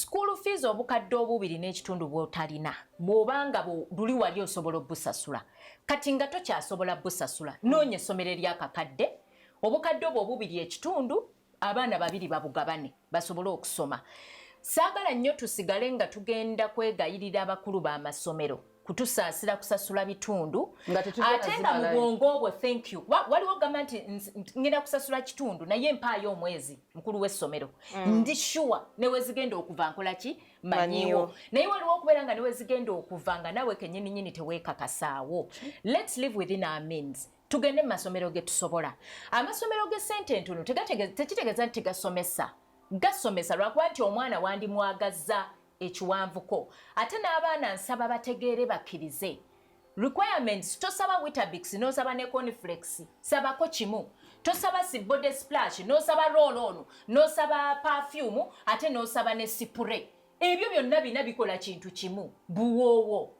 school fees obukadde obubiri n'ekitundu bw'otalina bw'obanga luli wali osobola obbusasula kati nga tokyasobola busasula noonya essomero ery'akakadde obukadde obwo obubiri ekitundu abaana babiri babugabane basobole okusoma. Saagala nnyo tusigale nga tugenda kwegayirira abakulu b'amasomero kutusaasira kusasula bitundu ate nga mu bwongo obwo thank you waliwo gamba nti ngenda kusasula kitundu naye mpaayo omwezi mukulu w'essomero ndi sure newezigenda okuva nkola ki manyiwo naye waliwo okubeera nga newezigenda okuva nga nawe kennyininyini teweekakasaawo. Let's live within our means. Tugende mu masomero ge tusobola. Amasomero g'essente entono tekitegeeza nti tegasomesa. Gasomesa lwakuba nti omwana wandimwagazza ekiwanvuko ate n'abaana nsaba bategeere bakkirize requirements. Tosaba Weetabix n'osaba ne cornflakes, sabako kimu. Tosaba si body splash n'osaba roll-on n'osaba perfume ate n'osaba ne spray. Ebyo byonna bina bikola kintu kimu buwoowo.